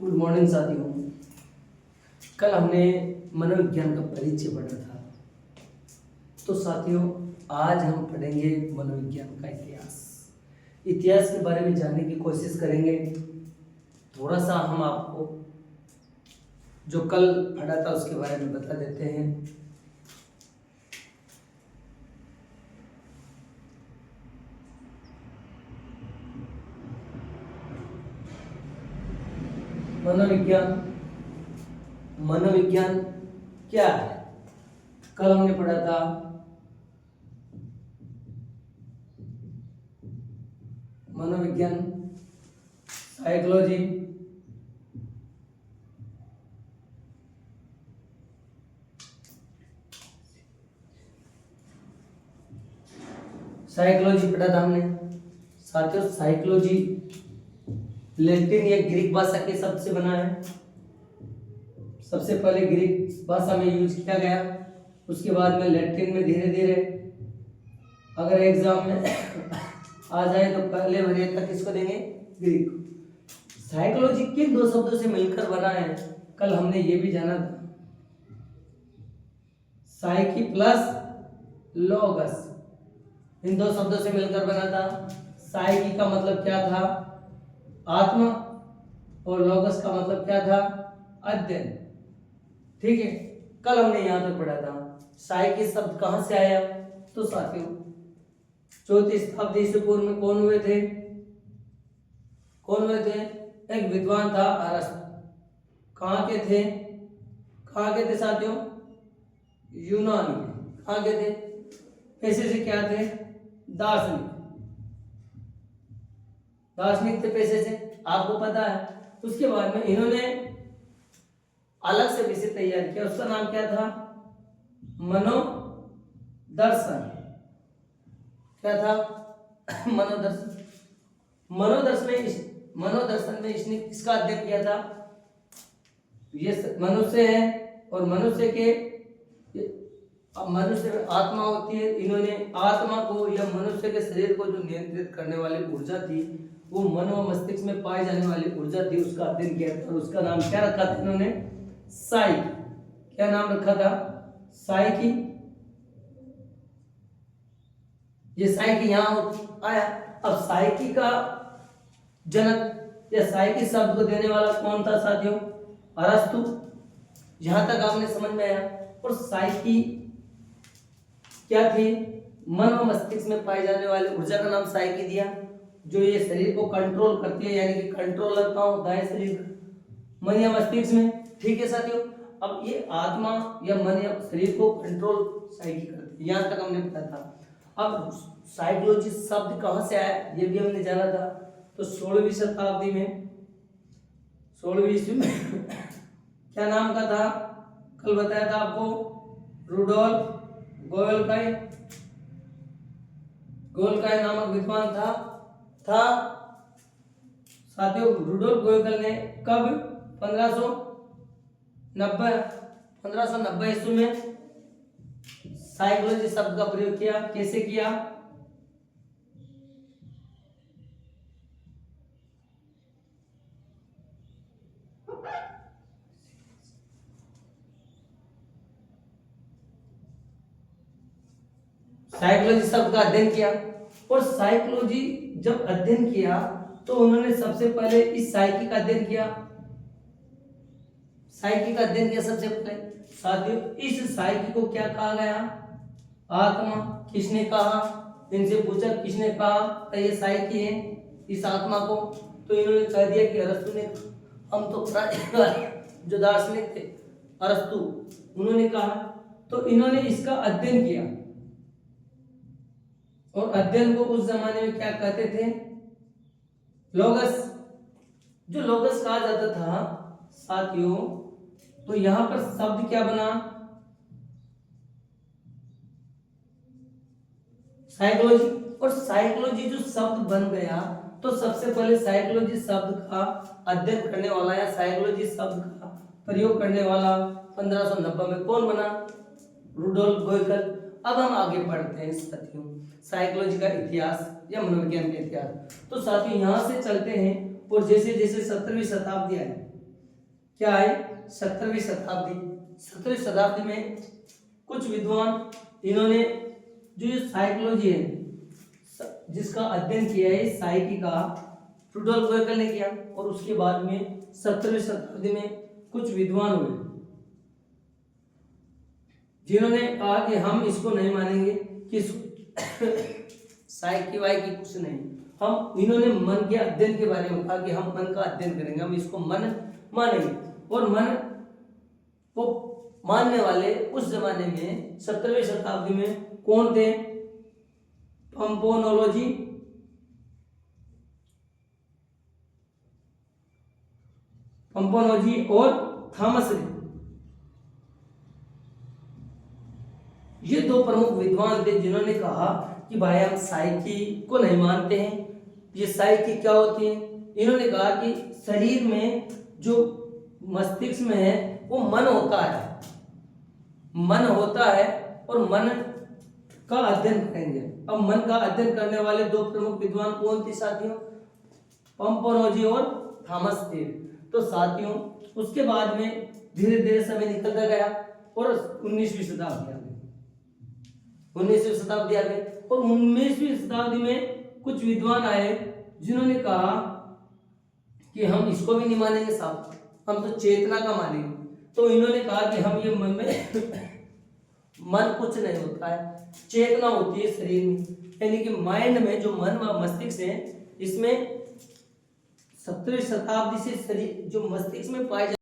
Good morning साथियों। कल हमने मनोविज्ञान का परिचय पढ़ा था। तो साथियों, आज हम पढ़ेंगे मनोविज्ञान का इतिहास। इतिहास के बारे में जानने की कोशिश करेंगे। थोड़ा सा हम आपको जो कल पढ़ा था उसके बारे में बता देते हैं। मनोविज्ञान क्या है? कल हमने पढ़ा था मनोविज्ञान साइकोलॉजी, पढ़ा था हमने। साथियों, साइकोलॉजी लैटिन या ग्रीक भाषा के शब्द से बना है। सबसे पहले ग्रीक भाषा में यूज किया गया, उसके बाद में लैटिन में धीरे धीरे। अगर एग्जाम में आ जाए तो पहले वरीयता किसको देंगे? ग्रीक। साइकोलॉजी किन दो शब्दों से मिलकर बना है? कल हमने ये भी जाना था। साइकी प्लस लोगस, इन दो शब्दों से मिलकर बना था। साइकी का मतलब क्या था? आत्मा, और लोगस का मतलब क्या था? अध्ययन। ठीक है, कल हमने यहां तक पढ़ा था। साइकी शब्द कहां से आया? तो साथियों, चौथी शताब्दी ईसा पूर्व में कौन हुए थे? एक विद्वान था अरस्तु। कहां के थे साथियों? यूनान के। कहां के थे? पैसे से क्या थे? दार्शनिक थे पैसे से, आपको पता है। उसके बाद में इन्होंने अलग से विषय तैयार किया, उसका नाम क्या था? मनोदर्शन। क्या था? मनोदर्शन। मनोदर्शन में इसने किसका अध्ययन किया था? ये मनुष्य है, और मनुष्य में आत्मा होती है। इन्होंने आत्मा को या मनुष्य के शरीर को जो नियंत्रित करने वाली ऊर्जा थी, वो मन व मस्तिष्क में पाई जाने वाली ऊर्जा थी, उसका अध्ययन किया था। और उसका नाम क्या रखा था इन्होंने? साइकी। क्या नाम रखा था? साइकी। ये साइकी यहां आया। अब साइकी का जनक या साइकी शब्द को देने वाला कौन था साथियों? अरस्तु। यहां तक आपने समझ में आया। और साइकी क्या थी? मन और मस्तिष्क में पाई जाने वाली ऊर्जा का नाम साइकी दिया, जो ये शरीर को कंट्रोल करती है, यानी कि कंट्रोलर कहाँ होता है शरीर का? मन या मस्तिष्क में। ठीक है साथियों, अब ये आत्मा या मन या शरीर को कंट्रोल साइकी करती है। यहां तक हमने पता था। अब साइकोलॉजी शब्द कहां से आया ये भी हमने जाना था। तो 16वीं शताब्दी में, 16वीं ईस्वी में क्या नाम का था? कल बताया था आपको, रुडोल्फ गोल्काई नामक विद्वान था साथियों। रुडोल्फ गोल्काई ने कब? 1590 ईस्वी में साइकोलॉजी शब्द का प्रयोग किया। कैसे किया? साइकोलॉजी शब्द का अध्ययन किया। और साइकोलॉजी जब अध्ययन किया तो उन्होंने सबसे पहले इस साइकी का अध्ययन किया। सबसे पहले साथियों, इस साइकी को क्या कहा गया? आत्मा। किसने कहा? इनसे पूछा किसने कहा तो ये साइकी है इस आत्मा को। तो इन्होंने कह दिया कि अरस्तु ने। हम तो जो दार्शनिक थे अरस्तु, उन्होंने कहा। तो इन्होंने इसका अध्ययन किया, और अध्ययन को उस जमाने में क्या कहते थे? लोगस। जो लोगस कहा जाता था साथियों, तो यहां पर शब्द क्या बना? साइकोलॉजी। और साइकोलॉजी जो शब्द बन गया, तो सबसे पहले साइकोलॉजी शब्द का अध्ययन करने वाला या साइकोलॉजी शब्द का प्रयोग करने वाला 1590 में कौन बना? रुडोल्फ गोल्काई। अब हम आगे पढ़ते हैं साथियों साइकोलॉजी का इतिहास या मनोविज्ञान का इतिहास। तो साथियों यहां से चलते हैं, और जैसे जैसे 17वीं शताब्दी आई, क्या है 17वीं शताब्दी। 17वीं शताब्दी में कुछ विद्वान इन्होंने जो साइकोलॉजी है जिसका अध्ययन किया है साइकी का रुडोल्फ गोएकल ने किया, और उसके बाद में 17वीं शताब्दी में कुछ विद्वान हुए जिन्होंने कहा कि हम इसको नहीं मानेंगे कि साइकी वाइकी कुछ नहीं, हम इन्होंने मन के अध्ययन के बारे में कहा कि हम मन का अध्ययन करेंगे, हम इसको मन मानेंगे। और मन को मानने वाले उस जमाने में 17वीं शताब्दी में कौन थे? पंपोनोजी और थॉमस रे, ये दो प्रमुख विद्वान थे जिन्होंने कहा कि भाई हम साइकी को नहीं मानते हैं। ये साइकी क्या होती है? इन्होंने कहा कि शरीर में जो मस्तिष्क में है वो मन होता है, मन होता है और मन का अध्ययन करेंगे। अब मन का अध्ययन करने वाले दो प्रमुख विद्वान कौन थे साथियों? पंपोनोजी और थॉमस थे। तो साथियों उसके बाद में धीरे धीरे समय निकलता गया और 19वीं शताब्दी आ गई। 19वीं शताब्दी आ गई और 19वीं शताब्दी में कुछ विद्वान आए जिन्होंने कहा कि हम इसको भी नहीं मानेंगे साहब, हम तो चेतना का मानेंगे। तो इन्होंने कहा कि हम ये मन में मन कुछ नहीं होता है, चेतना होती है शरीर में, यानी कि माइंड में जो मन व मस्तिष्क है इसमें 17वीं शताब्दी से शरीर जो मस्तिष्क में पाए